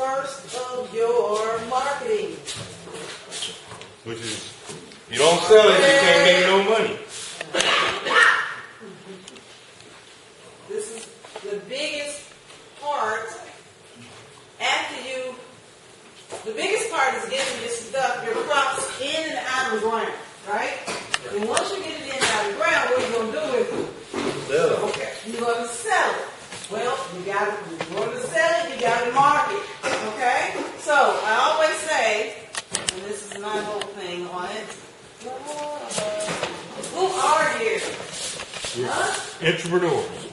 first of your marketing. Which is, you don't sell it, you can't make no money. This is the biggest part. The biggest part is getting your stuff, your crops in and out of the ground, right? And once you get it in and out of the ground, what are you going to do with it? Sell it. Okay, you're going to sell it. Well, you're going to sell it, you got to market. Okay? So, I always say, and this is my whole thing on it, who are you? Huh? Entrepreneurs.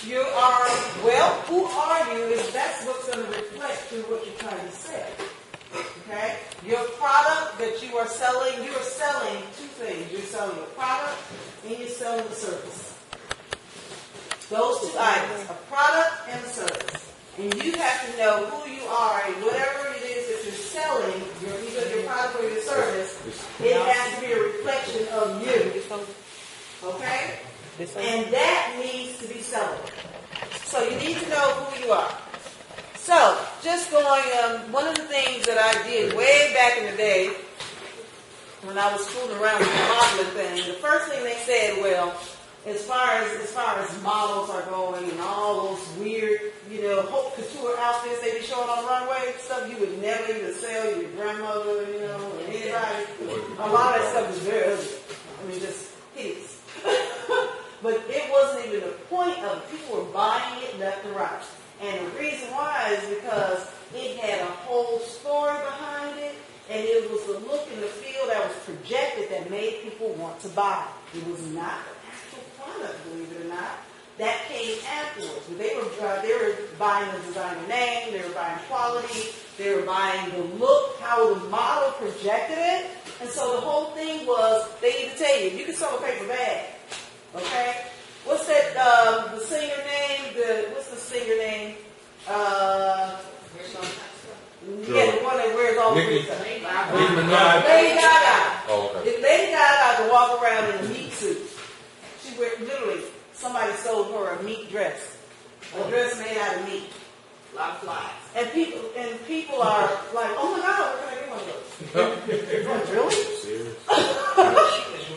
You are, well, who are you is that's what's going to reflect through what you're trying to sell. Okay? Your product that you are selling two things. You're selling a product and you're selling a service. Those two items, a product and a service. And you have to know who you are and whatever it is that you're selling, either your product or your service, it has to be a reflection of you. Okay? And that needs to be sold. So you need to know who you are. So, just going, one of the things that I did way back in the day, when I was fooling around with the modeling thing, the first thing they said, well, as far as models are going and all those weird, haute couture outfits they be showing on the runway, stuff you would never even sell your grandmother, or anybody. A lot of that stuff is very ugly. I mean, just hideous. But it wasn't even the point of it. People were buying it left and right. And the reason why is because it had a whole story behind it, and it was the look and the feel that was projected that made people want to buy. It was not the actual product, believe it or not. That came afterwards. They were buying the designer name, they were buying quality, they were buying the look, how the model projected it. And so the whole thing was, they need to tell you can sell a paper bag. Okay? What's that, the singer name? What's the singer name? Yeah, the one that wears all the stuff. Lady Gaga. Oh, okay. If Lady Gaga could walk around in a meat suit, literally, somebody sold her a meat dress. A dress made out of meat. A lot of flies. And people are like, oh my God, where can I get one of those? Really? Serious?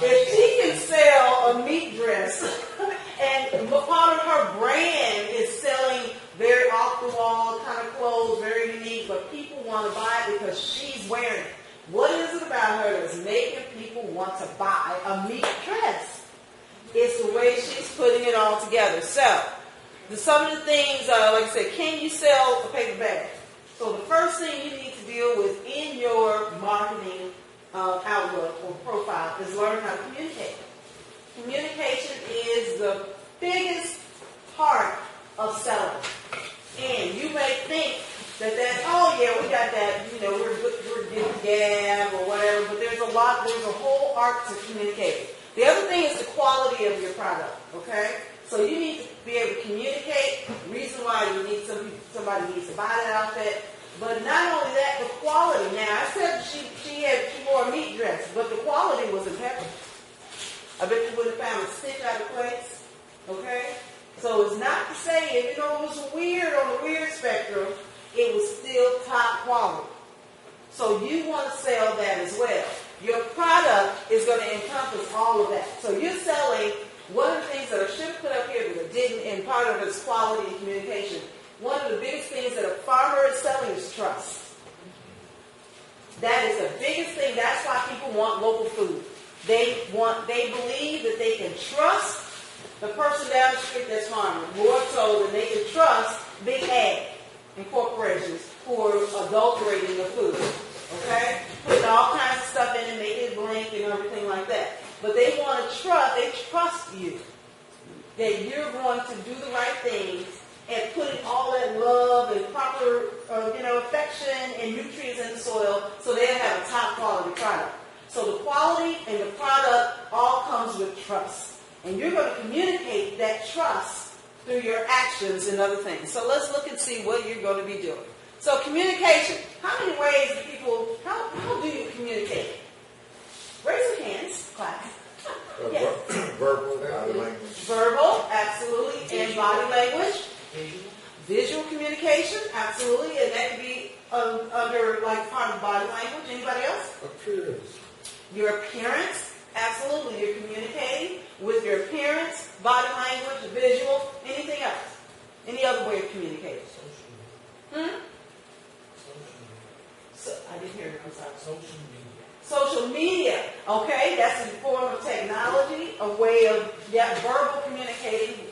If she can sell a meat dress, and part of her brand is selling very off-the-wall kind of clothes, very unique, but people want to buy it because she's wearing it. What is it about her that's making people want to buy a meat dress? It's the way she's putting it all together. So, some of the things, like I said, can you sell a paper bag? So the first thing you need to deal with in your marketing outlook or profile is learn how to communicate. Communication is the biggest part of selling. And you may think that we got that, we're getting gab or whatever, but there's a whole art to communicating. The other thing is the quality of your product, okay? So you need to be able to communicate, reason why you need somebody needs to buy that outfit. But not only that, the quality. Now, I said she wore a meat dress, but the quality was impeccable. I bet you would have found a stitch out of place. Okay? So it's not to say, if it was weird on the weird spectrum, it was still top quality. So you want to sell that as well. Your product is going to encompass all of that. So you're selling, one of the things that I should have put up here but I didn't, and part of it is quality and communication. One of the biggest things that a farmer is selling is trust. That is the biggest thing. That's why people want local food. They believe that they can trust the person down the street that's farming, more so than they can trust big ag and corporations who are adulterating the food. Okay? Putting all kinds of stuff in it, making it blink and everything like that. But they want to trust you. That you're going to do the right things and putting all that love and proper, affection and nutrients in the soil so they'll have a top quality product. So the quality and the product all comes with trust. And you're going to communicate that trust through your actions and other things. So let's look and see what you're going to be doing. So communication. How many ways do people, how do you communicate? Raise your hands, class. Yes. Verbal, body language. Verbal, absolutely. And body language. Visual communication, absolutely, and that could be under like part of body language. Anybody else? Appearance. Your appearance, absolutely. You're communicating with your appearance, body language, visual, anything else. Any other way of communicating? So, I didn't hear it. I'm sorry. Social media. Social media, okay, that's a form of technology, a way of verbally communicating,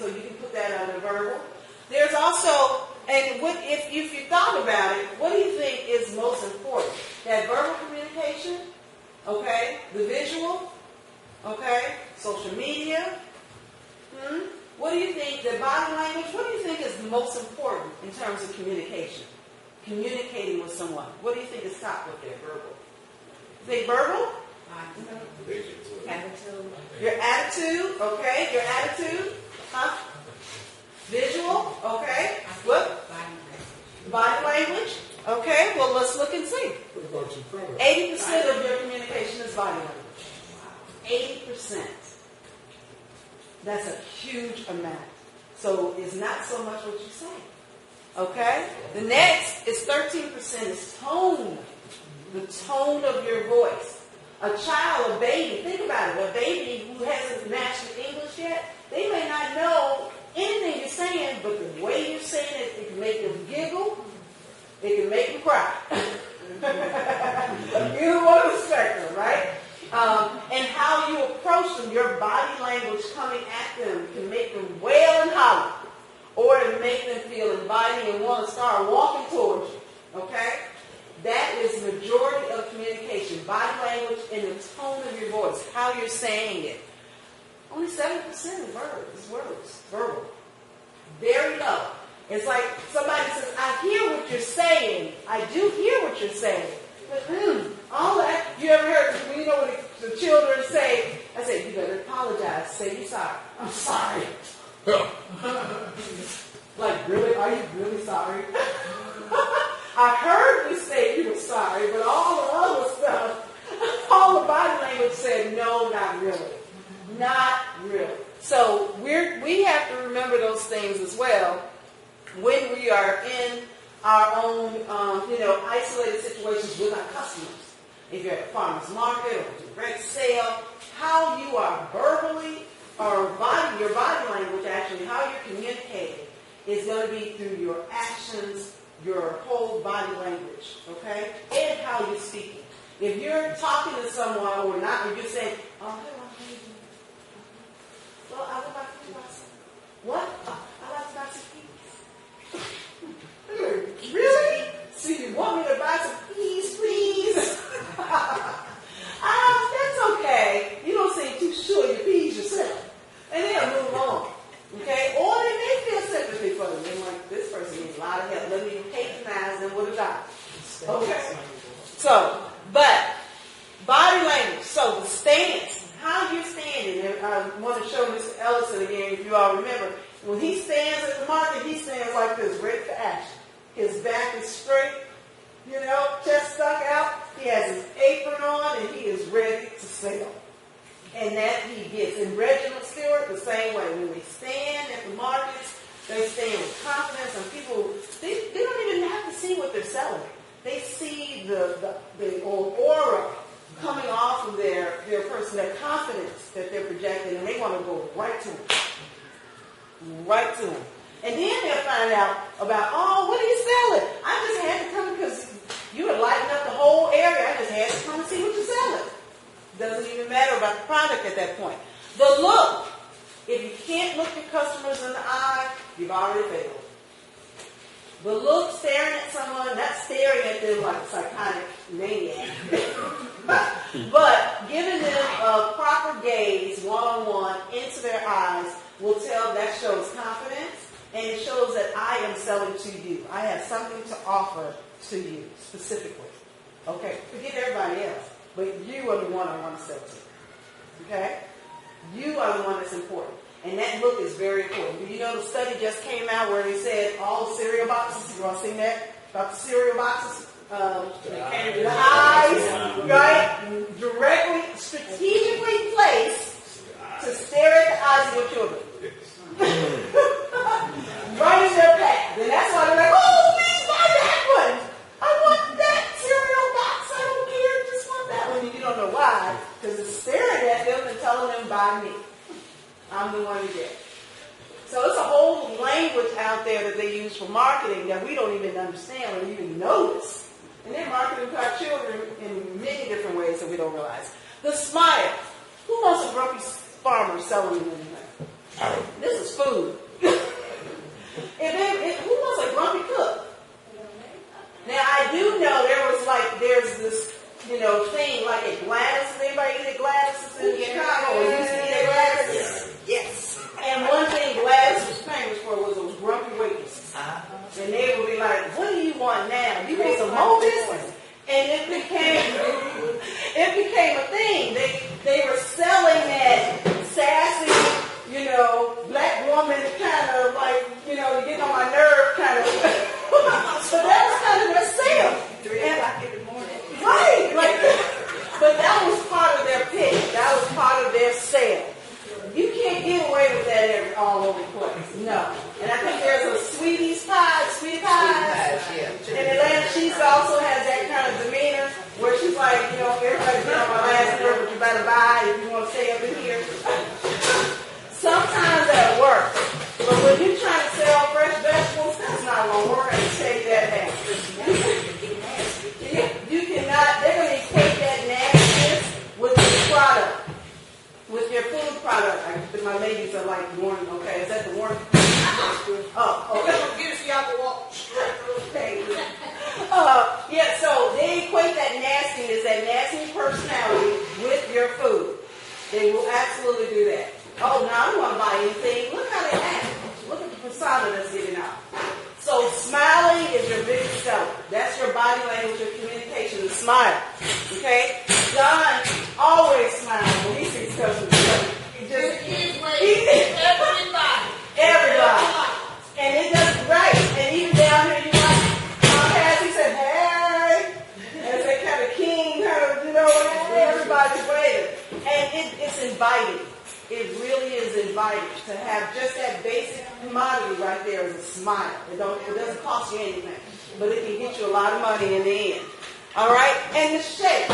so you can put that under verbal. There's also, and what if you thought about it, what do you think is most important? That verbal communication, okay, the visual, okay, social media, what do you think, the body language, what do you think is most important in terms of communication? Communicating with someone. What do you think is top with their verbal? Think verbal? Attitude. Your attitude, okay. Your attitude, huh? Visual, okay. What? Body language, okay. Well, let's look and see. What about your product? 80% of your communication is body language. 80%. That's a huge amount. So it's not so much what you say. Okay? The next is 13% is tone. The tone of your voice. A child, a baby, think about it. A baby who hasn't mastered English yet, they may not know anything you're saying, but the way you're saying it, it can make them giggle, it can make them cry. Either one of the spectrum, right? And how you approach them, your body language coming at them can make them wail and holler, or to make them feel inviting and want to start walking towards you. Okay? That is the majority of communication. Body language and the tone of your voice, how you're saying it. Only 7% is words, verbal. Very low. It's like somebody says, I hear what you're saying. I do hear what you're saying. But all that, you ever heard, you know when the children say, I say, you better apologize. Say you're sorry. I'm sorry. Like, really? Are you really sorry? I heard you say you were sorry, but all the other stuff, all the body language said, no, not really. Not really. So we have to remember those things as well when we are in our own, isolated situations with our customers. If you're at a farmer's market or a direct sale, how you are verbally or your body language actually, how you're communicating is going to be through your actions, your whole body language, okay? And how you're speaking. If you're talking to someone or not, or you're saying, oh, hello, how are you doing? Well, I would like to buy some. What? I'd like to buy some peas. Really? So you want me to buy some peas, please? That's okay. You don't seem too sure your peas yourself. And they'll move on. Okay? Or they may feel sympathy for them. They're like, this person needs a lot of help. Let me patronize them with a dollar. Okay? So, but body language. So the stance, how you're standing. And I want to show Mr. Ellison again, if you all remember. When he stands at the market, he stands like this, ready for action. His back is straight, chest stuck out. He has his apron on, and he is ready to sell. And that he gets. And Reginald Stewart, the same way. When they stand at the markets, they stand with confidence, and people, they don't even have to see what they're selling. They see the aura coming off of their person, their confidence that they're projecting, and they want to go right to them. Right to them. And then they'll find out about, what are you selling? I just had to come because you had lightened up the whole area. I just had to come and see what you're selling. Doesn't even matter about the product at that point. The look. If you can't look your customers in the eye, you've already failed. The look, staring at someone, not staring at them like a psychotic maniac, but giving them a proper gaze, one-on-one, into their eyes, will tell that shows confidence, and it shows that I am selling to you. I have something to offer to you, specifically. Okay? Forget everybody else, but you are the one I want to sell to. Okay? You are the one that's important. And that look is very important. Do you know the study just came out where they said all the cereal boxes, you all seen that? About the cereal boxes? The eyes, right? Directly, strategically placed to stare at the eyes of your children. right in their path. And that's why they're like, oh, please buy that one. I want that cereal box. I don't care. I just want that one. And you don't know why. Because it's staring at them and telling them, buy me. I'm the one to get. So it's a whole language out there that they use for marketing that we don't even understand or even notice. And they're marketing to our children in many different ways that we don't realize. The smile. Who wants a grumpy farmer selling them anything? This is food. Who wants a grumpy cook? Now I do know there's this, thing like at Gladys. Anybody eat at Gladys in Chicago? Or used to eat at Gladys? Yes. And one thing Gladys was famous for was those grumpy waitresses. And they would be like, what do you want now? You want some more business? And it became a thing. They were selling that sassy, black woman kind of like, you get on my nerve kind of. So that was kind of their sale. 3 o'clock in the morning. Right. But that was part of their pitch. That was part of their sale. You can't get away with that all over the place. No. And I think there's a sweetie pies. In Atlanta, she also has that kind of demeanor where she's like, everybody's getting on my last nerve, but you better buy if you want to stay up in here. Sometimes that works. But when you're trying to sell fresh vegetables, that's not going to work. I can tell you that now. You cannot, they're going to equate that nastiness with the product. With your food product. My ladies are like, Warren, okay, is that the Warren? Oh, okay. Get us out the wall. Okay. So they equate that nastiness, that nasty personality with your food. They will absolutely do that. Oh, now I don't want to buy anything. Look how they act. Look at the persona that's getting out. So smiling is your biggest seller. That's your body language, your communication, the smile. Okay? John always smiles when he sees customers. Everybody. And it does right. And even down here, you like, he said, hey. As that kind of king, everybody's waiting. And it's inviting. It really is inviting to have just that basic commodity right there as a smile. It doesn't cost you anything. But it can get you a lot of money in the end. All right? And the shake.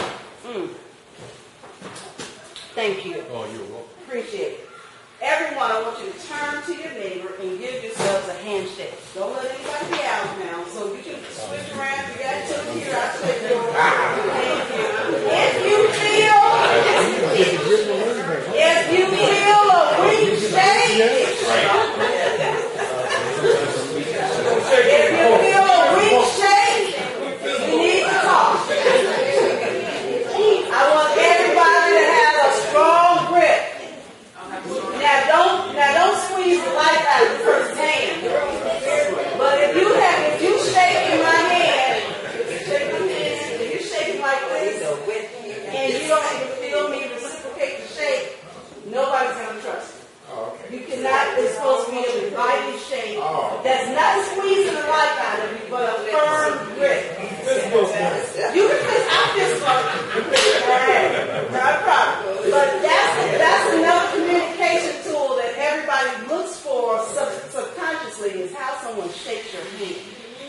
Thank you. Oh, you're welcome. Appreciate it. Everyone, I want you to turn to your neighbor and give yourselves a handshake. Don't let anybody be out now. So you can switch around. You got to here. I'll shake you. Thank you. If you feel a weak shake, you need to talk. I want everybody to have a strong grip. Now don't squeeze the life out of the person's hand. But if you shake in my hand, if you shake like this, and you don't even feel me reciprocate the shake, nobody's going to trust you. You cannot, it's supposed to be an inviting shake that's not squeezing the life out of you, but a firm grip. You can just out this one. Not a problem. But that's another communication tool that everybody looks for subconsciously is how someone shakes your hand.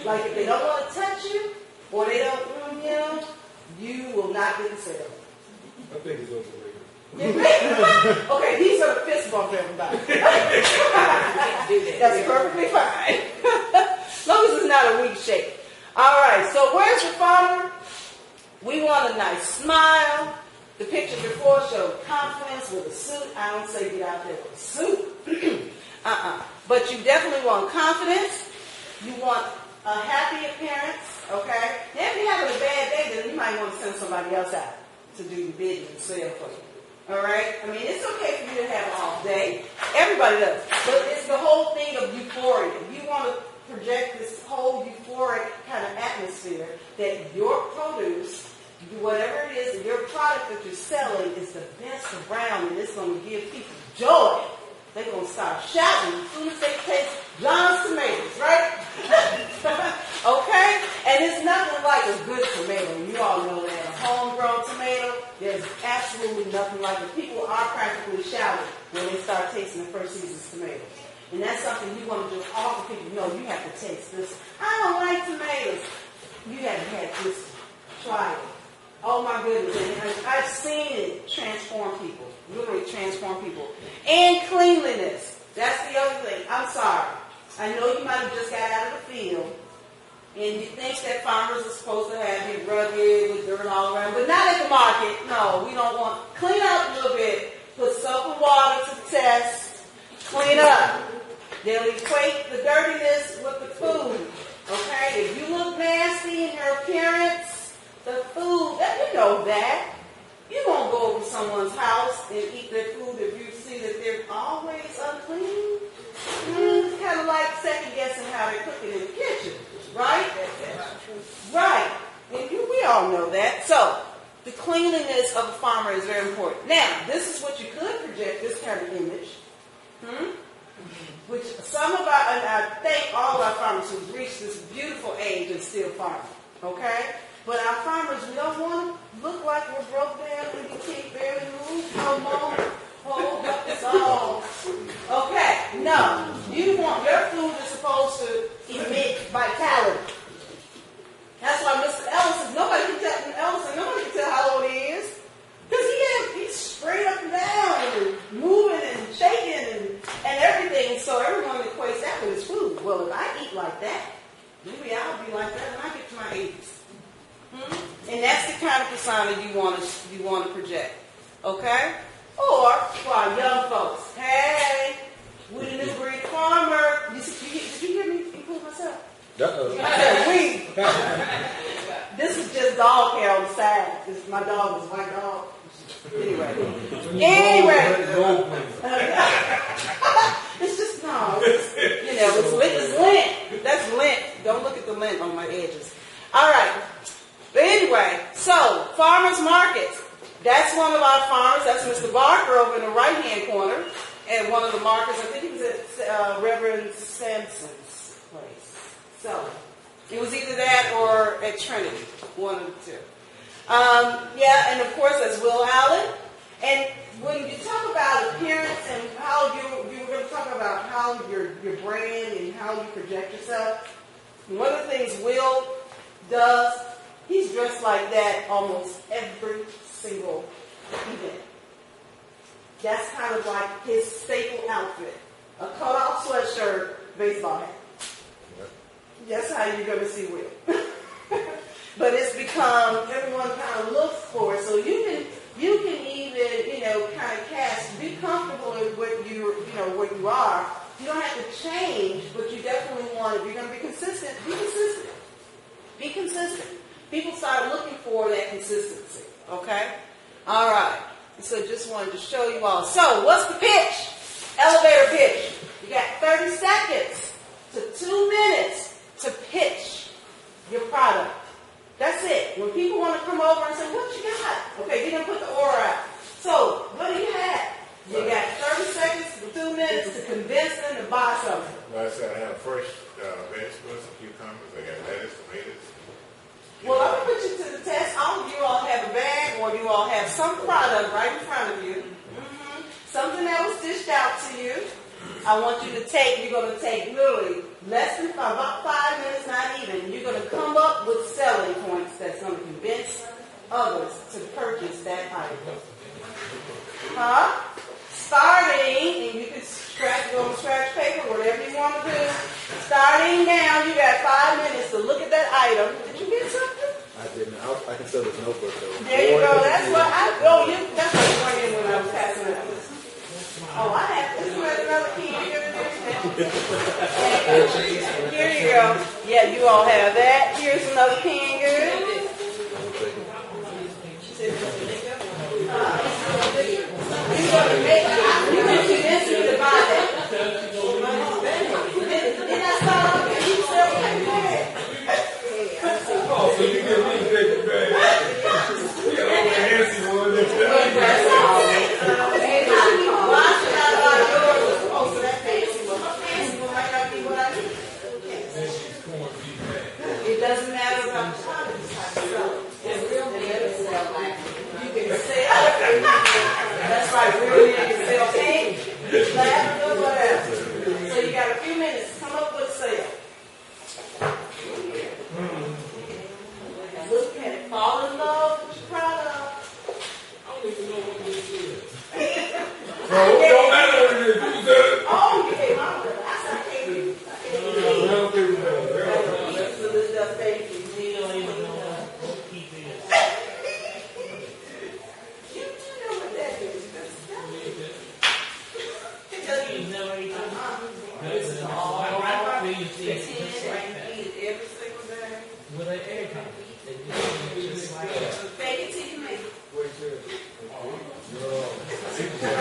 Like if they don't want to touch you, or they don't, you will not get the sale. I think it's overrated. Okay, these are the fist bump, everybody. That's perfectly fine. As long as it's not a weak shake. All right, so where's your farmer? We want a nice smile. The picture before showed confidence with a suit. I don't say get out there with a suit. But you definitely want confidence. You want a happy appearance, okay? Now, if you're having a bad day, then you might want to send somebody else out to do your bidding and sell for you. All right? I mean, it's okay for you to have an off day. Everybody does. But it's the whole thing of euphoria. You want to project this whole euphoric kind of atmosphere that your produce, whatever it is, your product that you're selling is the best around, and it's going to give people joy. They're going to start shouting as soon as they taste John's tomatoes, right? Okay? And it's nothing like a good tomato. You all know that. A homegrown tomato, there's absolutely nothing like it. People are practically shouting when they start tasting the first season's tomatoes. And that's something you want to just offer people. No, you have to taste this. I don't like tomatoes. You haven't had this. Try it. Oh my goodness. And I've seen it transform people. Literally transform people. And cleanliness. That's the other thing. I'm sorry. I know you might have just got out of the field. And you think that farmers are supposed to have it rugged with dirt all around. But not at the market. No, we don't want. Clean up a little bit. Put soap and water to the test. Clean up. They'll equate the dirtiness with the food. Okay? If you look nasty in your appearance, the food, you know that. You won't go over to someone's house and eat their food if you see that they're always unclean. It's kind of like second guessing how they're cooking in the kitchen. Right? Right. And we all know that. So, the cleanliness of a farmer is very important. Now, this is what you could project, this kind of image. Which some of our, and I thank all our farmers who've reached this beautiful age and still farming. Okay? But our farmers, we don't want to look like we're broke down and we can't barely move. Come on. Hold up, it's all. Okay, no. You want, your food is supposed to emit vitality. That's why Mr. Ellison, nobody can tell how old he is. Because he's straight up and down and moving and shaking and everything. So everyone equates that with his food. Well, if I eat like that, maybe I'll be like that when I get to my 80s. And that's the kind of persona you want to project. Okay? Or for our young folks, hey, we the new breed farmer. Did you hear me include myself? I said we. This is just dog hair on the side. My dog is a white dog. Anyway. It's just, no. It's lint. That's lint. Don't look at the lint on my edges. All right. But anyway, so farmers markets. That's one of our farmers. That's Mr. Barker over in the right-hand corner. And one of the markers, I think he was at Reverend Sampson's place. So, it was either that or at Trinity. One of the two. And of course, that's Will Allen. And when you talk about appearance and how you were going to talk about how your brand and how you project yourself, one of the things Will does, he's dressed like that almost every single event. That's kind of like his staple outfit. A cut-off sweatshirt, baseball hat. That's how you're going to see Will. But it's become, everyone kind of looks for it. So you can even, kind of be comfortable in what what you are. You don't have to change, but you definitely want, if you're going to be consistent, be consistent. Be consistent. People start looking for that consistency. Okay? All right. So just wanted to show you all. So what's the pitch? Elevator pitch. You got 30 seconds to 2 minutes to pitch your product. That's it. When people want to come over and say, what you got? Okay, you're going to put the order out. So, what do you have? You got 30 seconds to 2 minutes to convince them to buy something. Well, I said I have fresh vegetables, some cucumbers, I got lettuce, tomatoes. Well, I'm going to put you to the test. All of you all have a bag or you all have some product right in front of you. Something that was dished out to you. I want you to you're going to take literally less than about 5 minutes, not even. You're going to come up with selling points that's going to convince others to purchase that item. Starting, and you can go on scratch paper, whatever you want to do. Starting down, you got 5 minutes to look at that item. Did you get something? I didn't. I can sell this notebook though. There you go. That's what that's what you brought in when I was passing it out. Oh, I have this one, another key. Here you go. Yeah, you all have that. Here's another pen good. You can convince me to buy that. Did I start off and you still Oh, so you get me to take the bag. You got all the fancy one. that's all. Why should I buy yours? Oh, so that fancy one. How fancy one might not be what I need. It doesn't matter about the product. It's real nigga sell. You can sell. That's right, real nigga sell pink, black, or whatever. So eat it every single day. With an egg on it. Fake it till you make it. Wait till it. No. I'm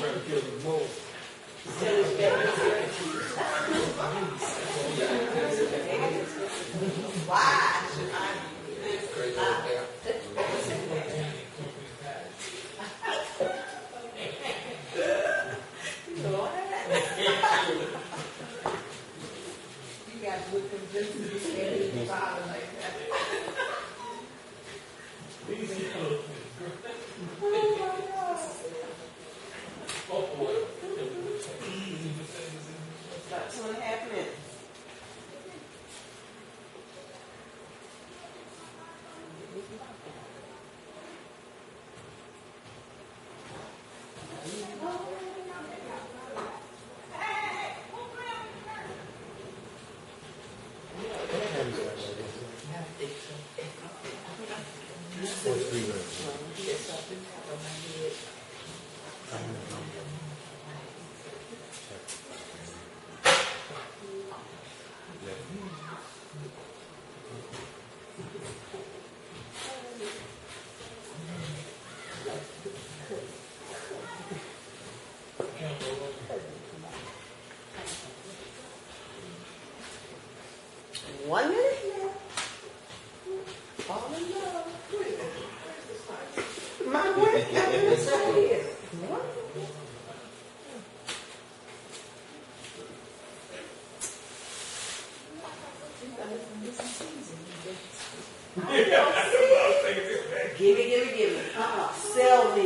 trying to kill the bull. Why should I? You guys would convince me to stay in the bottom like that. Oh my God. About 2.5 minutes. One minute now. Fall in love. My work is right here. What? Give me. Sell me.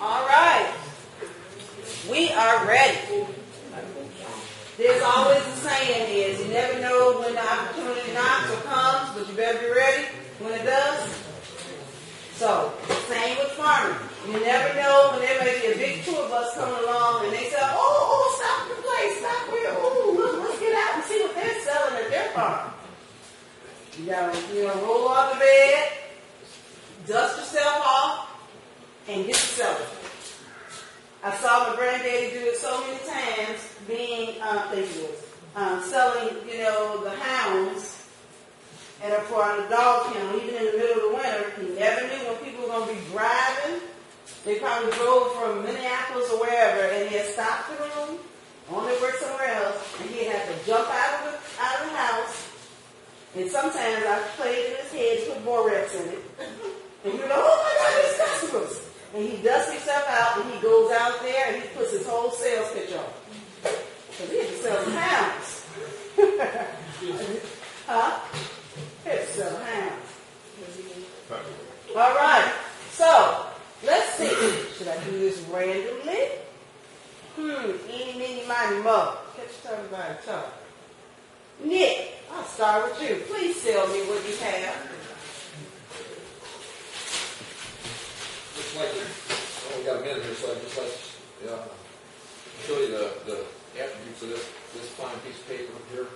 All right. We are ready. There's always a saying is, you never know when the opportunity knocks or comes, but you better be ready when it does. So, same with farming. You never know when there may be a big tour bus coming along and they say, oh, stop the place, stop here. Oh, let's get out and see what they're selling at their farm. You gotta, roll off the bed, dust yourself off, and get yourself. I saw my granddaddy do it so many times, being, selling, the hounds and for the dog kennel, even in the middle of the winter. He never knew when people were going to be driving. They probably drove from Minneapolis or wherever, and he had stopped the room, on their way somewhere else, and he had to jump out of the house. And sometimes I played in his head, put Borex in it. And you're like, oh my God, these customers. And he dusts himself out, and he goes out there, and he puts his whole sales pitch on. Because he had to sell some hounds. Huh? He had to sell hounds. All right. So, let's see. Should I do this randomly? Eeny, meeny, miny, mo. Catch your tongue by the tongue. Nick, I'll start with you. Please tell me what you have. Just like, we got a minute here, so I'd just like to show you the attributes of this fine piece of paper here.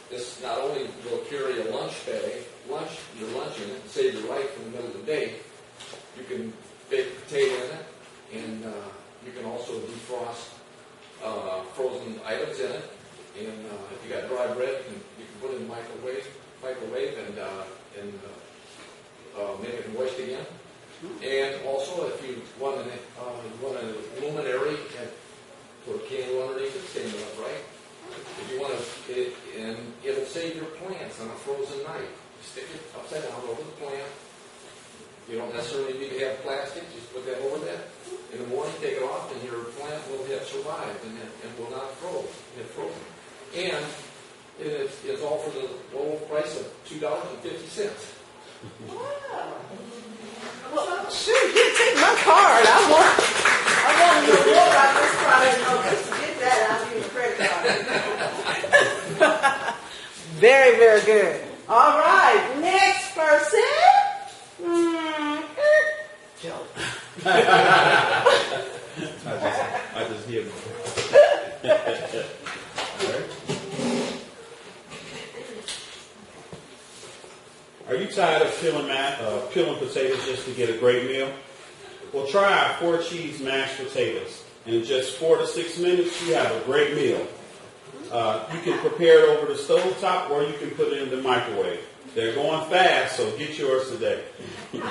This not only will carry a lunch bag, your lunch in it, and save your life in the middle of the day. You can bake a potato in it, and you can also defrost frozen items in it. And if you got dry bread, you can put it in the microwave and make it moist again. And also, if you want a luminary and put a candle underneath it, stand it upright. If you want to, and it'll save your plants on a frozen night. Stick it upside down over the plant. You don't necessarily need to have plastic. Just put that over that. In the morning, take it off, and your plant will have survived and will not get frozen. And it's all for the low price of $2.50. Wow. Well, sure, you take my card. I want to good. All right, next person. Joe. I just hear. Are you tired of peeling potatoes just to get a great meal? Well, try our 4-cheese mashed potatoes. In just 4 to 6 minutes, you have a great meal. You can prepare it over the stovetop or you can put it in the microwave. They're going fast, so get yours today. You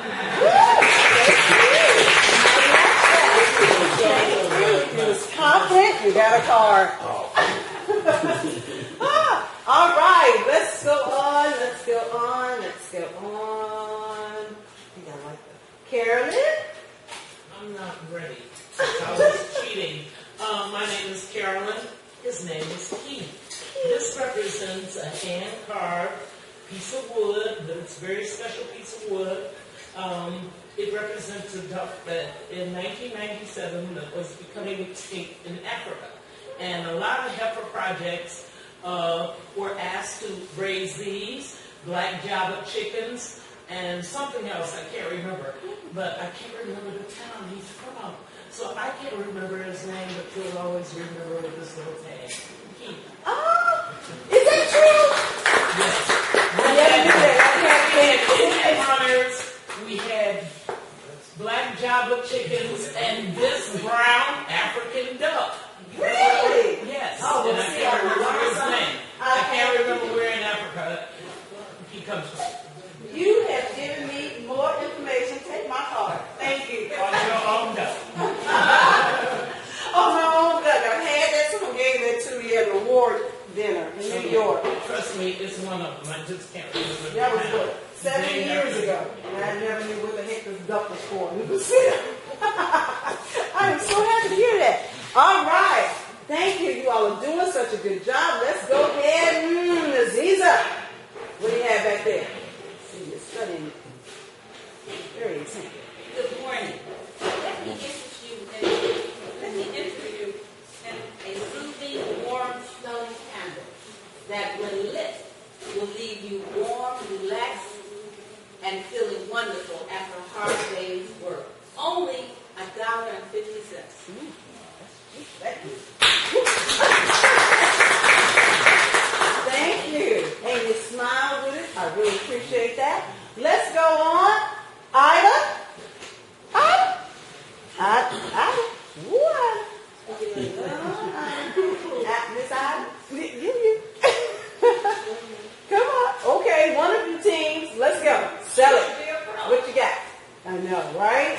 was confident, you got a card. All right, let's go on. I think I like that. Carolyn? I'm not ready. I was cheating. My name is Carolyn. His name is Keith. This represents a hand-carved piece of wood, but it's a very special piece of wood. It represents a duck that in 1997 that was becoming extinct in Africa. And a lot of heifer projects were asked to raise these, black Java chickens, and something else I can't remember. But I can't remember the town he's from. So I can't remember his name, but you'll always remember with this little tag. Keith. Oh, is that true? Yes. We had black Java chickens and this brown African duck. Really? Yes. Oh, and well, I see, can't I remember his learned name. I can't remember where in Africa he comes from. You have given me more information. Take my card. Thank you. On your own duck. Oh, my own duck. I had that. Someone gave that to me at an award dinner in New York. Trust me, it's one of them. I just can't remember. That was the what, 7 name. years ago. And I never knew what the heck this duck was for. I am so happy to hear that. All right. Thank you. You all are doing such a good job. Let's go ahead. Aziza. What do you have back there? See, you're studying. There he is. Good morning. Let me interest you in a soothing, warm smelling candle that when lit will leave you warm, relaxed, and feeling wonderful after a hard day's work. Only $1.50. Thank you. Thank you. And you smile with it. I really appreciate that. Let's go on. Ida. What? Miss Ida. You. Come on. Okay, one of your teams. Let's go. Sell it. What you got? I know, right?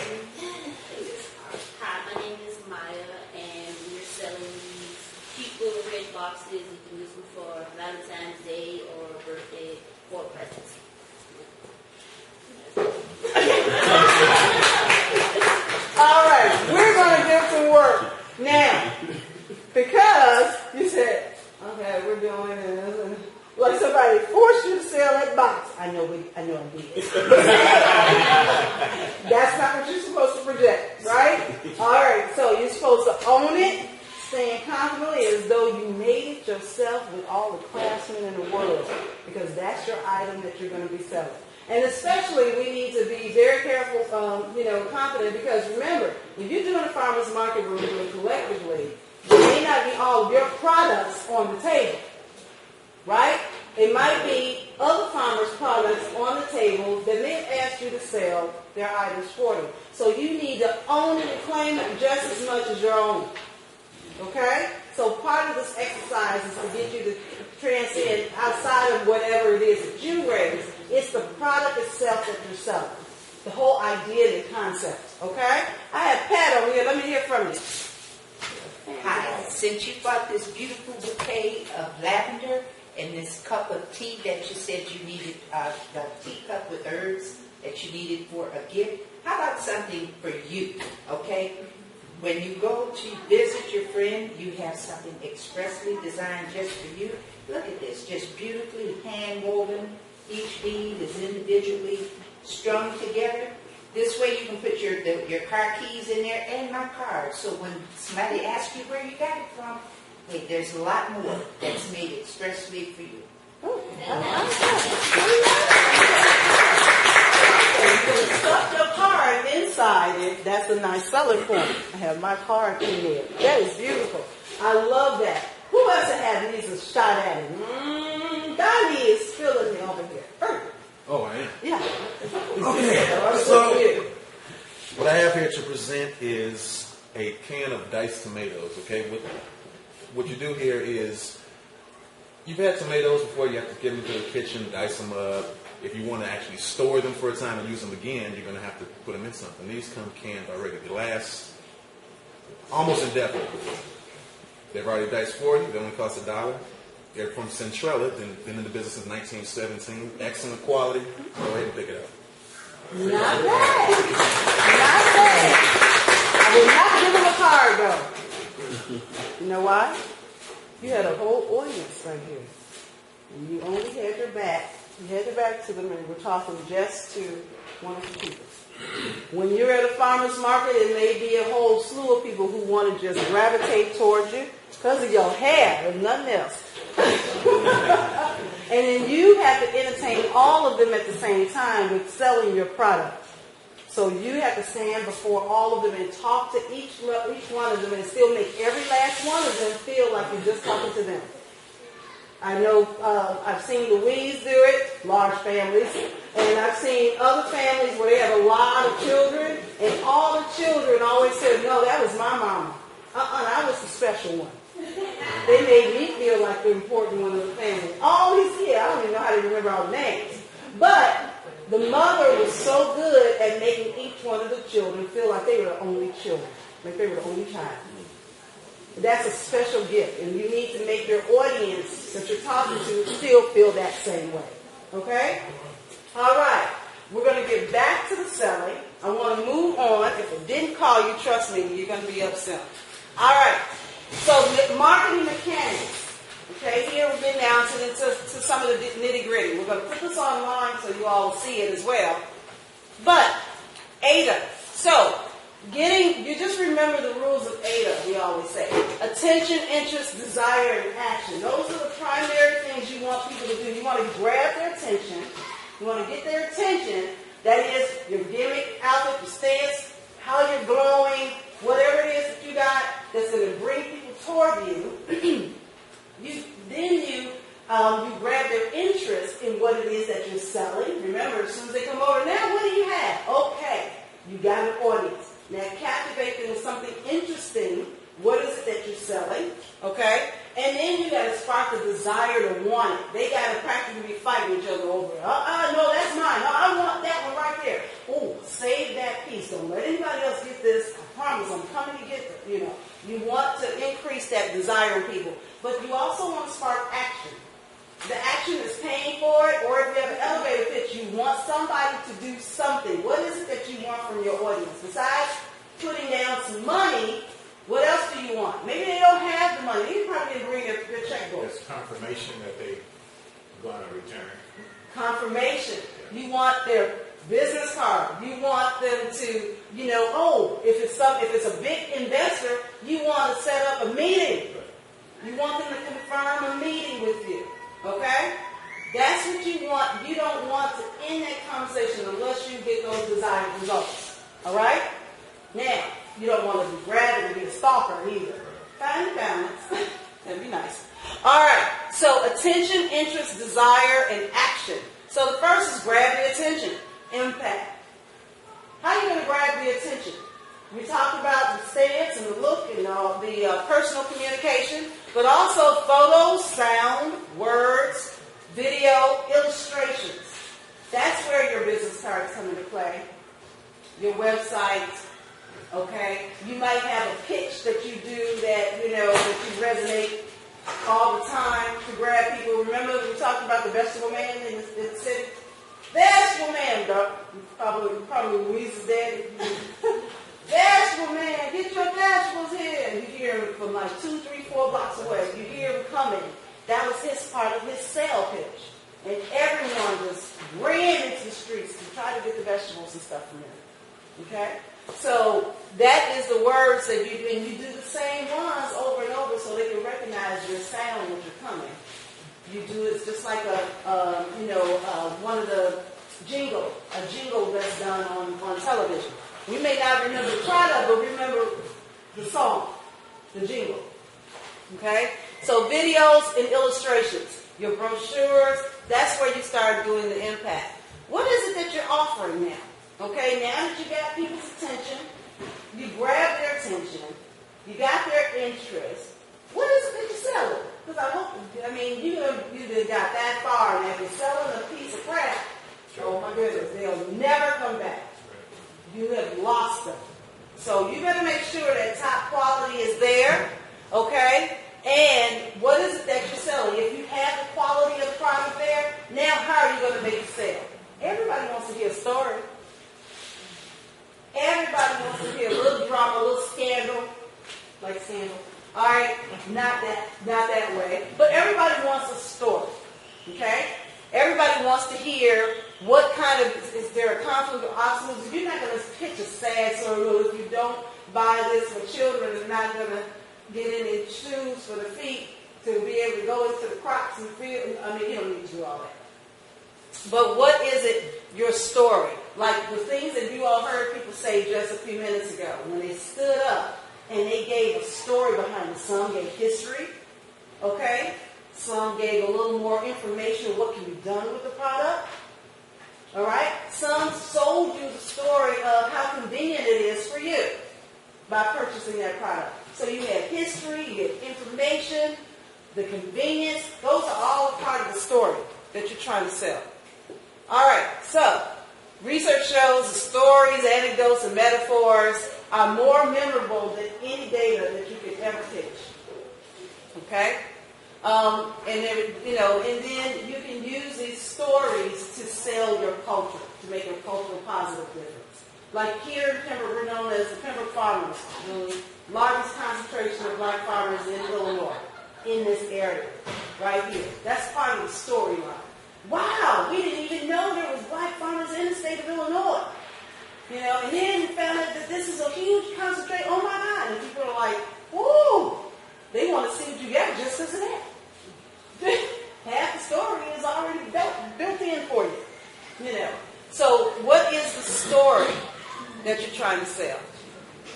Hi, my name is Maya, and we're selling these cute little red boxes. You can use them for Valentine's Day or birthday or presents. All right, we're going to get to work now because you said, okay, we're doing this. Like somebody forced you to sell that box. I know I did. That's not what you're supposed to project, right? All right, so you're supposed to own it, stand confidently as though you made it yourself with all the craftsmen in the world, because that's your item that you're going to be selling. And especially, we need to be very careful, confident, because remember, if you're doing a farmer's market where we're doing collectively, there may not be all of your products on the table. Right? It might be other farmers' products on the table that they've asked you to sell their items for them. So you need to own it and claim it just as much as your own. Okay? So part of this exercise is to get you to transcend outside of whatever it is that you raise. It's the product itself that you're selling. The whole idea and the concept. Okay? I have Pat over here. Let me hear from you. Hi. Since you bought this beautiful bouquet of lavender and this cup of tea that you said you needed, the teacup with herbs that you needed for a gift, how about something for you, okay? When you go to visit your friend, you have something expressly designed just for you. Look at this, just beautifully hand-woven. Each bead is individually strung together. This way you can put your car keys in there and my card. So when somebody asks you where you got it from, wait, there's a lot more that's made expressly for you. Oh, you can stuff your card inside it. That's a nice selling point. I have my card in there. That is beautiful. I love that. Who else had these a shot at it? Donnie is feeling me over here. Oh, I am. Yeah. Okay, so what I have here to present is a can of diced tomatoes, okay? What you do here is, you've had tomatoes before, you have to get them to the kitchen, dice them up. If you want to actually store them for a time and use them again, you're going to have to put them in something. These come canned already. They last almost indefinitely. They've already diced for you. They only cost $1. They're from Centrella, been in the business since 1917. Excellent quality. Go ahead and pick it up. Not bad. Not bad. I will not give him a card, though. You know why? You had a whole audience right here. And you only had your back. You had your back to them, and we're talking just to one of the people. When you're at a farmer's market, it may be a whole slew of people who want to just gravitate towards you because of your hair and nothing else. And then you have to entertain all of them at the same time with selling your product. So you have to stand before all of them and talk to each one of them and still make every last one of them feel like you're just talking to them. I know I've seen Louise do it, large families, and I've seen other families where they have a lot of children, and all the children always said, no, that was my mama. I was the special one. They made me feel like the important one of the family. All these kids, I don't even know how to remember all the names. But the mother was so good at making each one of the children feel like they were the only children, like they were the only child. That's a special gift, and you need to make your audience that you're talking to still feel that same way. Okay? All right. We're going to get back to the selling. I want to move on. If it didn't call you, trust me, you're going to be upset. All right. So, marketing mechanics. Okay, here we're getting down to some of the nitty-gritty. We're going to put this online so you all will see it as well. But, ADA. So, you just remember the rules of ADA, we always say. Attention, interest, desire, and action. Those are the primary things you want people to do. You want to grab their attention. You want to get their attention. That is your gimmick, outfit, your stance, how you're glowing, whatever it is that you got that's going to bring people toward you. You grab their interest in what it is that you're selling. Remember, as soon as they come over, now what do you have? Okay, you got an audience. Now captivate them with something interesting. What is it that you're selling? Okay? And then you got to spark the desire to want it. They got to practically be fighting each other over it. No, that's mine. No, I want that one right there. Oh, save that piece. Don't let anybody else get this. I promise I'm coming to get it. You want to increase that desire in people. But you also want to spark action. The action is paying for it, or if you have an elevator pitch, you want somebody to do something. What is it that you want from your audience? Besides putting down some money, what else do you want? Maybe they don't have the money. They probably didn't bring their checkbook. It's confirmation that they're going to return. Confirmation. You want their business card. You want them to, if it's a big investor, you want to set up a meeting. You want them to confirm a meeting with you. Okay? That's what you want. You don't want to end that conversation unless you get those desired results. All right? Now, you don't want to be grabbing and be a stalker either. Find the balance. That'd be nice. All right. So, attention, interest, desire, and action. So, the first is grab the attention. Impact. How are you going to grab the attention? We talked about the stance and the look and the personal communication, but also photos, sound, words, video, illustrations. That's where your business cards come into play. Your website, okay? You might have a pitch that you do that, that you resonate all the time to grab people. Remember we talked about the vegetable man in the city? Vegetable man, Doc. Probably Louise's daddy. Vegetable man, get your vegetables here. You hear him from like 2, 3, 4 blocks away. You hear him coming. That was his part of his sale pitch. And everyone just ran into the streets to try to get the vegetables and stuff from him. Okay? So that is the words that you do. And you do the same ones over and over so they can recognize your sound when you're coming. You do it just like one of a jingle that's done on television. We may not remember the product, but remember the song, the jingle. Okay? So videos and illustrations, your brochures, that's where you start doing the impact. What is it that you're offering now? Okay, now that you got people's attention, you grab their attention, you got their interest, what is it that you're selling? Because you got that far, and if you're selling a piece of crap, oh my goodness, they'll never come back. You have lost them. So you better make sure that top quality is there, okay? And what is it that you're selling? If you have the quality of the product there, now how are you going to make it sell? Everybody wants to hear a story. Everybody wants to hear a little drama, a little scandal, like scandal. All right, not that way. But everybody wants a story, okay? Everybody wants to hear what kind of, is there a conflict or obstacles? You're not going to pitch a sad story. Well, if you don't buy this for children, they're not going to get any shoes for the feet to be able to go into the crops and field. You don't need to do all that. But what is it, your story? Like the things that you all heard people say just a few minutes ago when they stood up and they gave a story behind it. Some gave history, okay? Some gave a little more information of what can be done with the product. All right? Some sold you the story of how convenient it is for you by purchasing that product. So you have history, you have information, the convenience. Those are all a part of the story that you're trying to sell. All right, so research shows the stories, anecdotes, and metaphors are more memorable than any data that you could ever teach. Okay? And then you can use these stories to sell your culture, to make a cultural positive difference. Like here in Pembroke, we're known as the Pembroke Farmers, the largest concentration of black farmers in Illinois, in this area, right here. That's part of the storyline. Wow, we didn't even know there was black farmers in the state of Illinois. And then we found out that this is a huge concentration. Oh my God. And people are like, woo, they want to see what you got just as that. Half the story is already built in for you. So what is the story that you're trying to sell?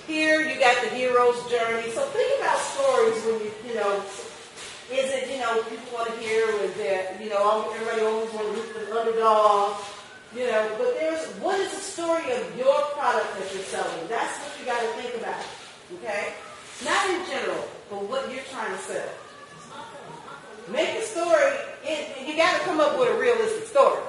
Here you got the hero's journey. So think about stories when is it, people want to hear with that, everybody always want to root for the underdog, but what is the story of your product that you're selling? That's what you got to think about, okay? Not in general, but what you're trying to sell. Make a story, and you got to come up with a realistic story,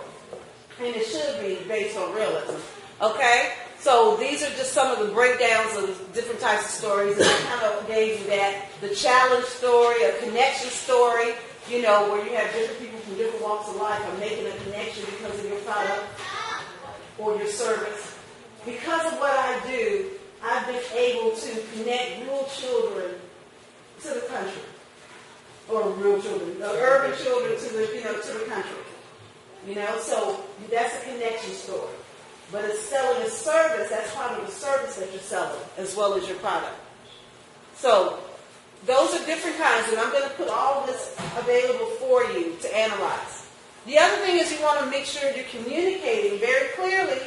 and it should be based on realism, okay? So these are just some of the breakdowns of different types of stories. And I kind of gave you that. The challenge story, a connection story, where you have different people from different walks of life are making a connection because of your product or your service. Because of what I do, I've been able to connect rural children to the country. Or rural children, urban children to the country. So that's a connection story. But it's selling a service, that's part of the service that you're selling, as well as your product. So, those are different kinds, and I'm going to put all this available for you to analyze. The other thing is you want to make sure you're communicating very clearly.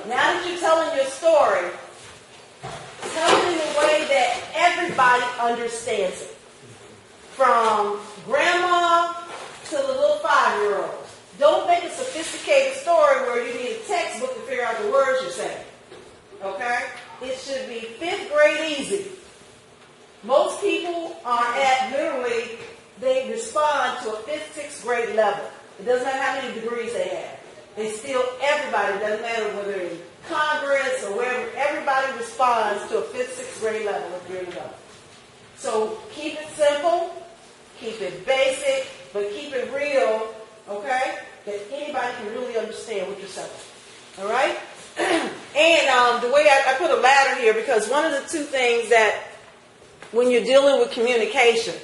Now that you're telling your story, tell it in a way that everybody understands it. From grandma to the little 5-year-old. Don't make a sophisticated story where you need a textbook to figure out the words you're saying. Okay? It should be 5th grade easy. Most people are at literally, they respond to a 5th, 6th grade level. It doesn't matter how many degrees they have. They still, everybody, it doesn't matter whether in Congress or wherever, everybody responds to a 5th, 6th grade level if you're in the level. So keep it simple, keep it basic, but keep it real. Okay? That anybody can really understand what you're selling. All right? And the way I put a ladder here, because one of the two things that when you're dealing with communication,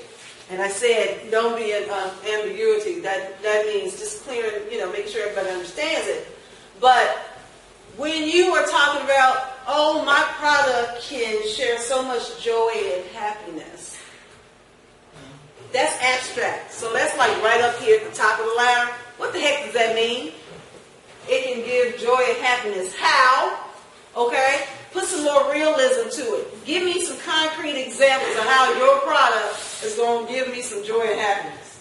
and I said don't be an ambiguity, that means just clear, make sure everybody understands it. But when you are talking about, oh, my product can share so much joy and happiness, That's abstract. So that's like right up here at the top of the ladder. What the heck does that mean? It can give joy and happiness. How? Okay? Put some more realism to it. Give me some concrete examples of how your product is going to give me some joy and happiness.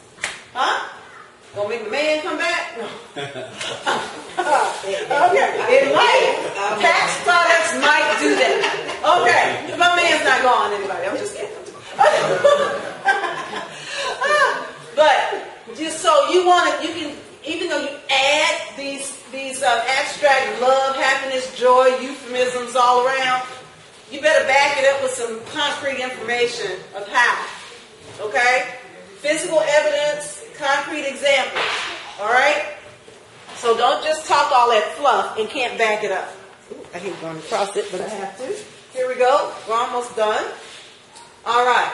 Huh? Gonna make the man come back? No. Okay. It might. Tax products might do that. Okay. My man's not gone anybody. I'm just kidding. But just so you want to, you can, even though you add these abstract love, happiness, joy, euphemisms all around, you better back it up with some concrete information of how. Okay? Physical evidence, concrete examples. All right? So don't just talk all that fluff and can't back it up. Ooh, I hate going across it, but I have to. Here we go. We're almost done. All right.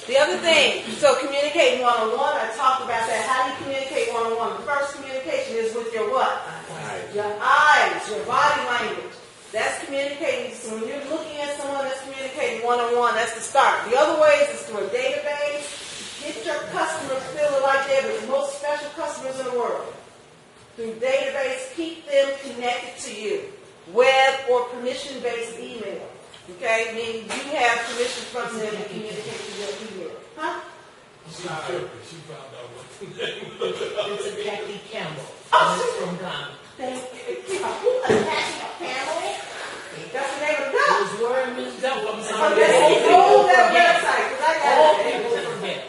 The other thing, so communicating one-on-one, I talked about that. How do you communicate one-on-one? The first communication is with your what? Your eyes, your body language. That's communicating. So when you're looking at someone, that's communicating one-on-one. That's the start. The other ways is through a database. Get your customers feeling like they're the most special customers in the world. Through database, keep them connected to you. Web or permission-based email. Okay? Meaning you have permission from them to communicate to your email. Huh? She found out what the name was. It's a Jackie Campbell. Oh, It's from Ghana. Thank you. Attaching a camel? That's the name of the It dog. was wearing this devil. I'm Okay, sorry. hold that website, because I got All it. people forget.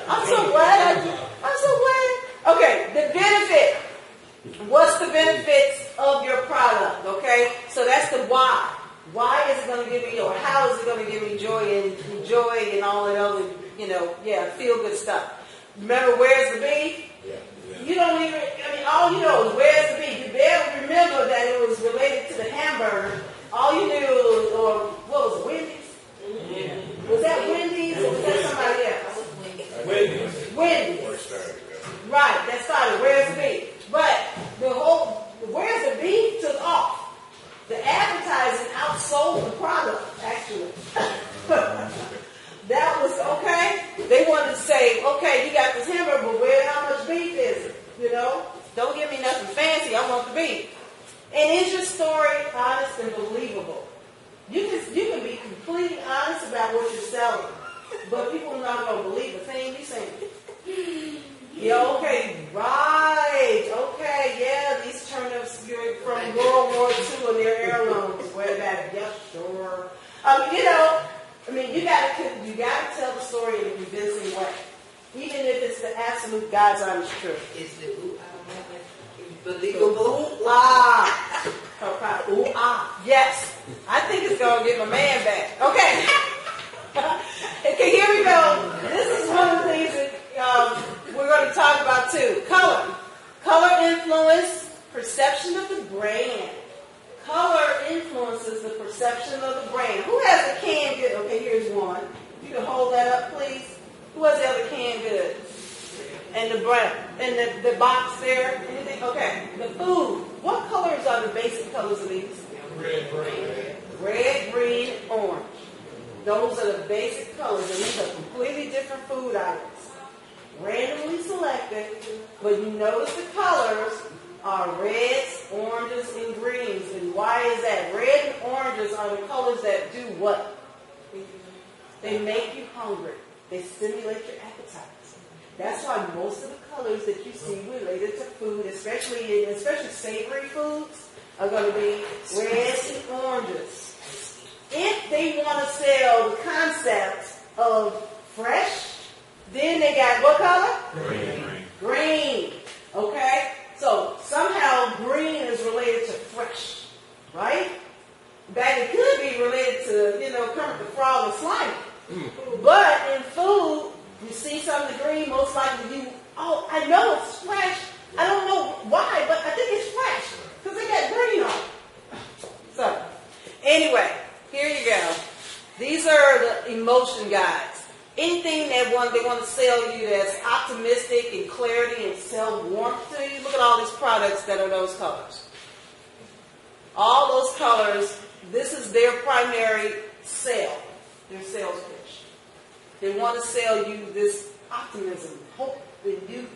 I'm so glad. I'm so glad. Okay, the benefit. What's the benefits of your product? Okay, so that's the why. Why is it going to give me, or how is it going to give me joy and all that other, feel good stuff. Remember, where's the beef? Yeah. You don't even, all you know is where's the beef. You barely remember that it was related to the hamburger. All you knew, or what was it, Wendy's? Yeah. Was that Wendy's or was that somebody else? Wendy's. Where it started, Right, that started, where's the beef? But the whole, where's the beef took off. The advertising outsold the product, actually. That was okay. They wanted to say, okay, you got this hamburger, but how much beef is it? Don't give me nothing fancy. I want the beef. And is your story honest and believable? You can be completely honest about what you're selling, but people are not going to believe a thing you're saying. Yeah, okay, right. Okay, yeah, these turnips you're from World War II and they're heirlooms. Way back, yeah, sure. You gotta tell the story in a convincing way, even if it's the absolute God's honest truth. Is the believable? Ooh, ah. Ooh, ah. Yes. I think it's gonna get my man back. Okay. Okay, here we go. This is one of the things that we're going to talk about too. Color. Color influence perception of the brand. Color influences the perception of the brand. Who has a canned good? Okay, here's one. You can hold that up, please. Who has the other canned good? And the brand. And the box there. Anything? Okay. The food. What colors are the basic colors of these? Red, green. Red, green, orange. Those are the basic colors. And these are completely different food items. Randomly selected, but you notice the colors are reds, oranges, and greens. And why is that? Red and oranges are the colors that do what? They make you hungry. They stimulate your appetite. That's why most of the colors that you see related to food, especially savory foods, are going to be reds and oranges. If they want to sell the concept of fresh, then they got what color? Green. Okay? So somehow green is related to fresh. Right? That it could be related to, Kermit the Frog and Slimy. But in food, you see something green, most likely I know it's fresh. I don't know why, but I think it's fresh. Because they got green on it. So, anyway, here you go. These are the emotion guides. Anything they want to sell you that's optimistic and clarity and sell warmth to you, look at all these products that are those colors. All those colors, this is their primary sale, their sales pitch. They want to sell you this optimism, hope that you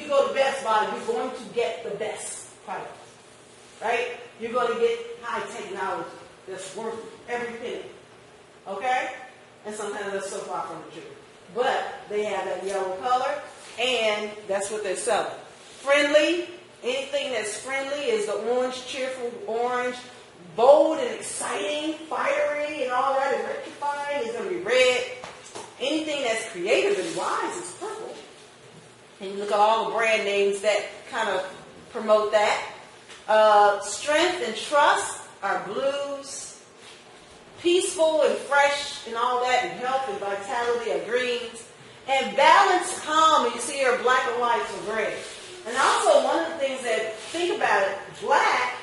go to Best Buy, you're going to get the best product, right? You're going to get high technology that's worth every penny, okay? And sometimes that's so far from the truth. But they have that yellow color, and that's what they're selling. Friendly, anything that's friendly is the orange, cheerful orange. Bold and exciting, fiery, and all that, and electrifying is going to be red. Anything that's creative and wise is purple. And you look at all the brand names that kind of promote that. Strength and trust are blues. Peaceful and fresh and all that, and health and vitality are greens. And balance, calm, you see here black and white are gray. And also one of the things that, think about it, black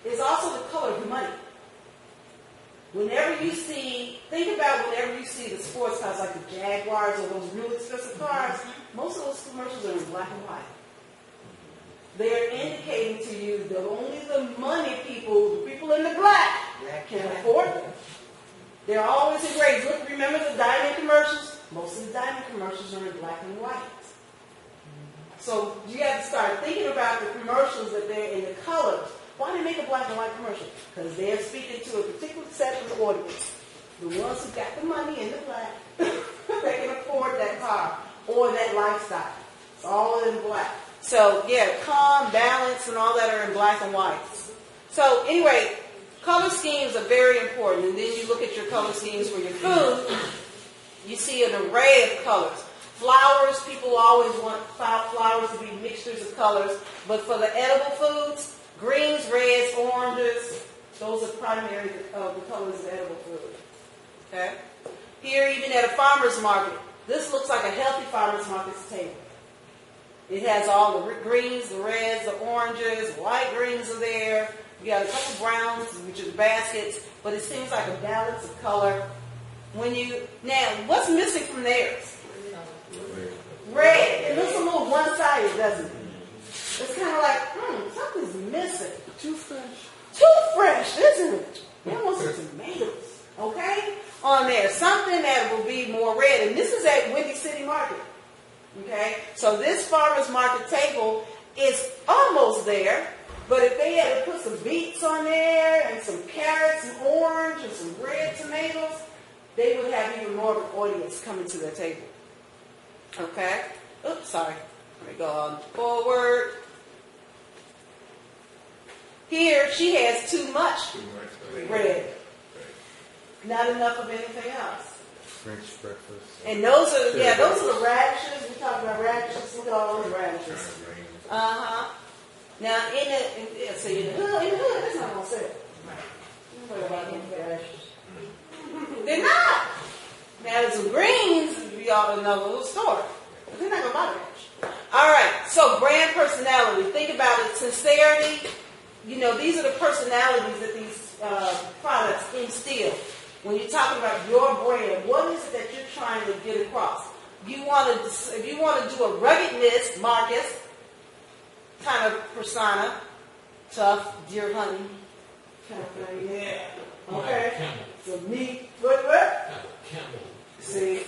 is also the color of money. Whenever you see, think about whenever you see the sports cars like the Jaguars or those really expensive cars, most of those commercials are in black and white. They're indicating to you that only the money people, the people in the black, can afford them. They're always in gray. Look, remember the diamond commercials? Most of the diamond commercials are in black and white. So you have to start thinking about the commercials that they're in the colors. Why do they make a black and white commercial? Because they're speaking to a particular set of audience. The ones who got the money in the black, they can afford that car or that lifestyle. It's all in black. So yeah, calm, balance, and all that are in black and white. So anyway, color schemes are very important. And then you look at your color schemes for your food, you see an array of colors. Flowers, people always want flowers to be mixtures of colors. But for the edible foods, greens, reds, oranges, those are primarily the colors of edible food. Okay? Here, even at a farmer's market, this looks like a healthy farmer's market's table. It has all the greens, the reds, the oranges, white greens are there. You got a couple browns, which are the baskets, but it seems like a balance of color. Now, what's missing from theirs? Red. It looks a little one-sided, doesn't it? It's kind of like, something's missing. Too fresh, isn't it? They want some tomatoes, okay? On there. Something that will be more red. And this is at Windy City Market. Okay? So this farmer's market table is almost there. But if they had to put some beets on there and some carrots and orange and some red tomatoes, they would have even more of an audience coming to their table. Okay? Oops, sorry. Let me go on forward. Here, she has too much red. Not enough of anything else. French breakfast. And those are the radishes. We talked about radishes. Look at all those radishes. Uh-huh. Now, in the hood, that's not going to sell. What about these radishes? They're not. Now, there's some greens, you ought to know the story. But they're not going to buy radish. All right, so brand personality. Think about it. Sincerity. These are the personalities that these products instill. When you're talking about your brand, what is it that you're trying to get across? If you want to do a ruggedness, Marcus, kind of persona, tough, deer hunting, kind of thing. Yeah. Okay. So meat, what? Camel. See?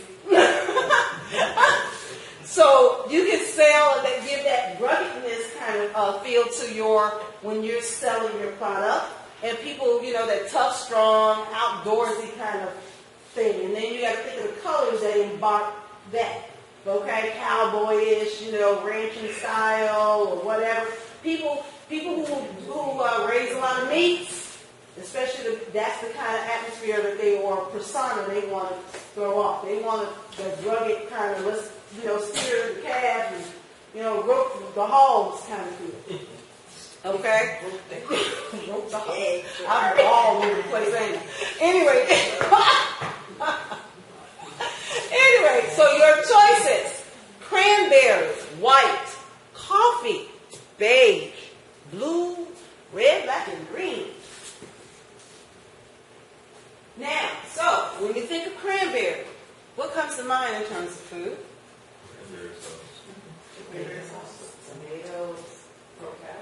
So you can sell and give that ruggedness kind of feel to when you're selling your product. And people, that tough, strong, outdoorsy kind of thing. And then you got to think of the colors that embody that. Okay, cowboyish, ranching style or whatever. People who raise a lot of meats, especially that's the kind of atmosphere that or persona they want to throw off. They want the rugged kind of steer the calves and rope the hogs kind of feel. Okay? Rope the hogs. I'm all over the place, ain't I? Anyway, so your choices: cranberries, white, coffee, beige, blue, red, black, and green. Now, so when you think of cranberry, what comes to mind in terms of food? Tomatoes. Okay.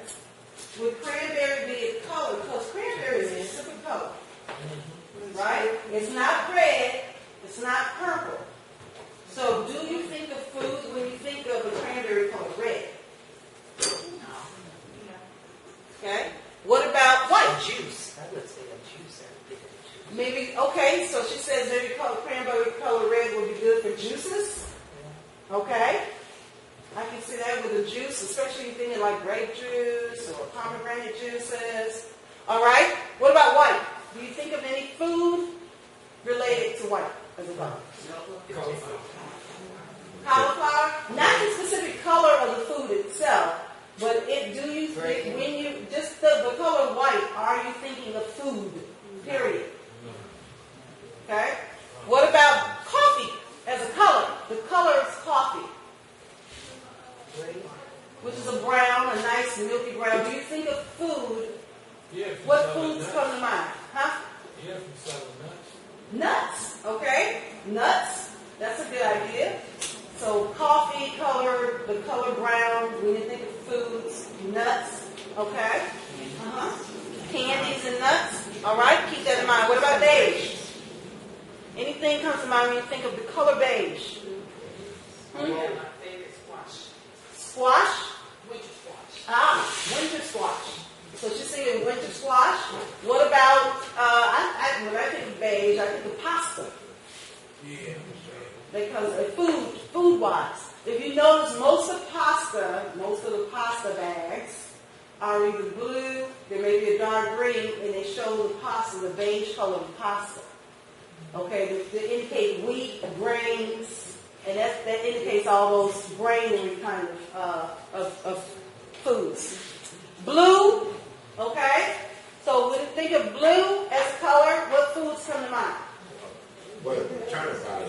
Would cranberry be a color? Because cranberry is a simple color. Right? It's not red. It's not purple. Okay? I can see that with the juice, especially if you're thinking like grape juice or pomegranate juices. All right? What about white? Do you think of any food related to white as a color? Cauliflower? Not the specific color of the food itself, but do you think, when you, just the color white, are you thinking of food? Period. Okay? What about coffee as a color? The color is coffee, which is a brown, a nice milky brown. Do you think of food? What foods come to mind? Huh? Nuts. Okay? Nuts. That's a good idea. So coffee color, the color brown, when you think of foods, nuts. Okay? Candies and nuts. All right? Keep that in mind. What about beige? Anything comes to mind when you think of the color beige? My favorite squash. Squash? Winter squash. Ah, winter squash. So she's thinking winter squash. What about, when I think of beige, I think of pasta. Yeah. Because food-wise, if you notice, most of the pasta bags are either blue, there may be a dark green, and they show the pasta, the beige color of the pasta. Okay, they indicate wheat, grains, and that indicates all those grainy kind of foods. Blue, okay? So when you think of blue as a color, what foods come to mind? What turnip powder?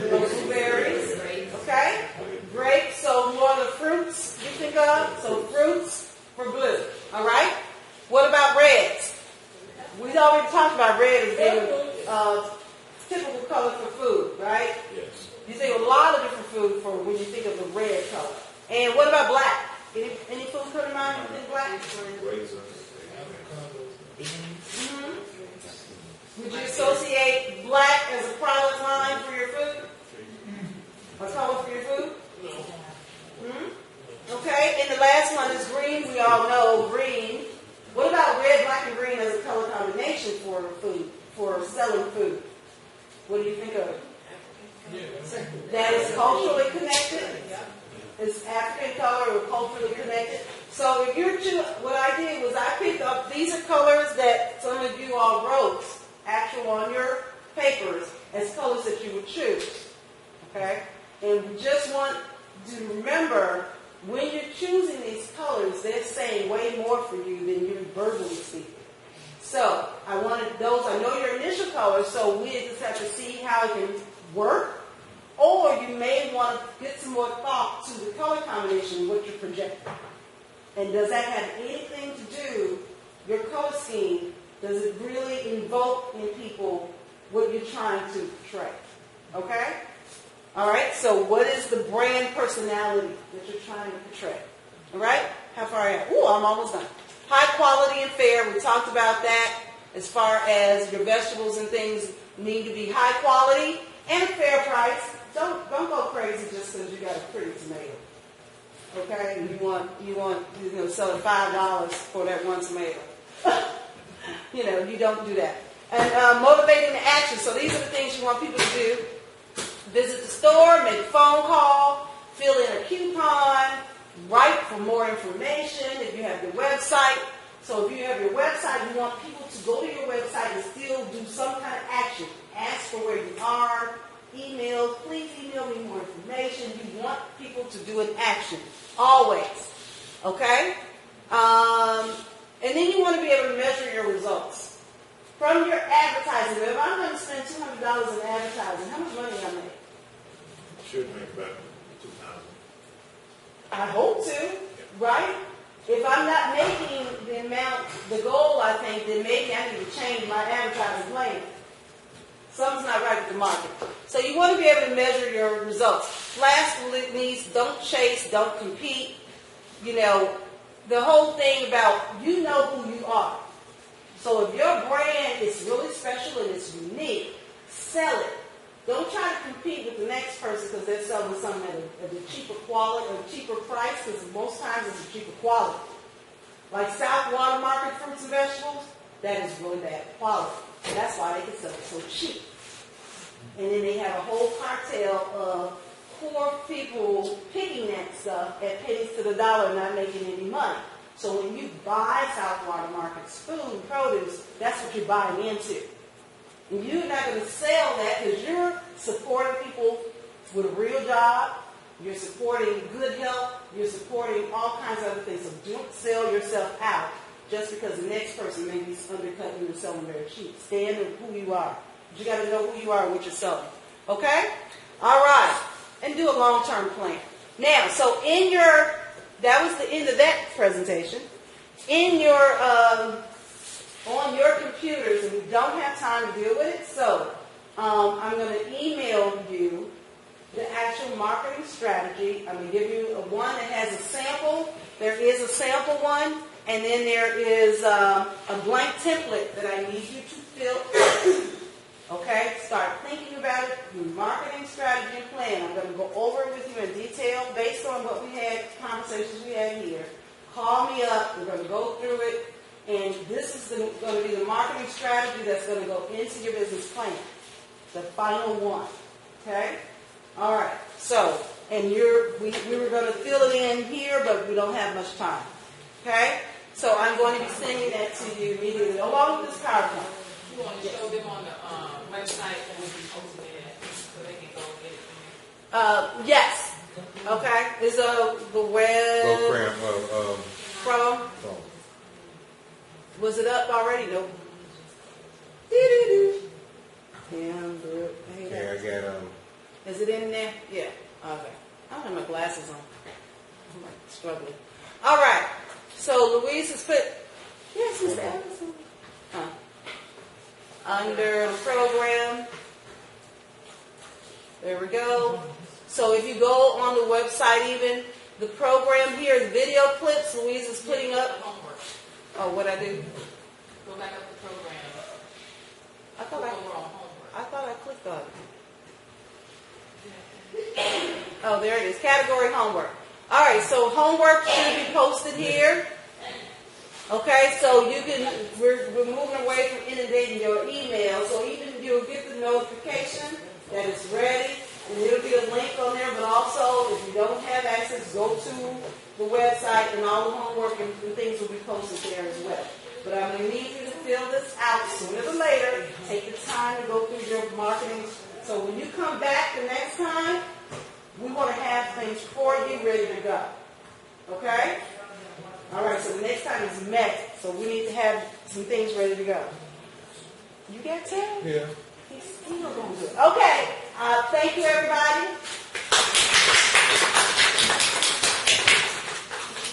Blueberries, okay? Grapes, so more of the fruits you think of. So fruits for blue, all right? What about reds? We already talked about red as being a typical color for food, right? Yes. You think a lot of different food for when you think of the red color. And what about black? Any food come to mind when you think black? Would you associate black as a product line for your food? A color for your food? Okay, and the last one is green. We all know green. What about red, black, and green as a color combination for food, for selling food? What do you think of it? That is culturally connected. It's African color or culturally connected. So if you're what I did was I picked up, these are colors that some of you all wrote actual on your papers as colors that you would choose. Okay? And we just want to remember, when you're choosing these colors, they're saying way more for you than you're verbally speaking. So I wanted those, I know your initial colors, so we just have to see how it can work. Or you may want to get some more thought to the color combination, what you're projecting. And does that have anything to do, your color scheme, does it really invoke in people what you're trying to portray? Okay? All right, so what is the brand personality that you're trying to portray? All right? How far are you? Ooh, I'm almost done. High quality and fair, we talked about that. As far as your vegetables and things need to be high quality and a fair price. Don't go crazy just because you got a pretty tomato. Okay? You want selling $5 for that one tomato. You don't do that. And motivating the action. So these are the things you want people to do. Visit the store, make a phone call, fill in a coupon, write for more information if you have your website. So if you have your website, you want people to go to your website and still do some kind of action. Ask for where you are, email, please email me more information. You want people to do an action, always. Okay? And then you want to be able to measure your results. From your advertising, if I'm going to spend $200 in advertising, how much money I make? Should make about 2,000. I hope to, right? If I'm not making the amount, the goal, I think, then maybe I need to change my advertising plan. Something's not right with the market. So you want to be able to measure your results. Last but not least, don't chase, don't compete. The whole thing about you know who you are. So if your brand is really special and it's unique, sell it. Don't try to compete with the next person because they're selling something at a cheaper quality or cheaper price, because most times it's a cheaper quality. Like South Water Market fruits and vegetables, that is really bad quality. And that's why they can sell it so cheap. and then they have a whole cartel of poor people picking that stuff at pennies to the dollar, not making any money. So when you buy South Water Market's food, produce, that's what you're buying into. And you're not going to sell that because you're supporting people with a real job, you're supporting good health, you're supporting all kinds of other things. So don't sell yourself out just because the next person may be undercutting you and selling very cheap. Stand in who you are. But you got to know who you are and what you're selling. Okay? All right. And do a long-term plan. Now, so in your, that was the end of that presentation. In your, on your computers, and we don't have time to deal with it, so I'm going to email you the actual marketing strategy. I'm going to give you a one that has a sample. There is a sample one, and then there is a blank template that I need you to fill. Okay, start thinking about it, your marketing strategy plan. I'm going to go over it with you in detail based on what we had, conversations we had here. Call me up, we're going to go through it, and this is going to be the marketing strategy that's going to go into your business plan. The final one. Okay? All right, so, and we were going to fill it in here, but we don't have much time. Okay? So I'm going to be sending that to you immediately, along with this PowerPoint. You want to show them on the website that we'll be posting it so they can go get it. Yes. Okay. Is the web from? Was it up already? Nope. Yeah, I got Is it in there? Yeah. Okay. I don't have my glasses on. I'm like struggling. All right. So Louise has put. Yes, Mr. Anderson. Under the program. There we go. So if you go on the website even, the program here is video clips Louise is putting up. Homework. Oh, what I do? Go back up the program. I thought Go over on homework. I thought I clicked on it. Oh, there it is. Category homework. All right, so homework should be posted here. Okay, so you can, we're moving away from inundating your email, so even you'll get the notification that it's ready, and it'll be a link on there, but also if you don't have access, go to the website and all the homework and things will be posted there as well. But I'm going to need you to fill this out sooner or later. Take the time to go through your marketing. So when you come back the next time, we want to have things for you ready to go. Okay? All right, so the next time is met, so we need to have some things ready to go. You got 10? Yeah. He's still going to do it. Okay, thank you, everybody.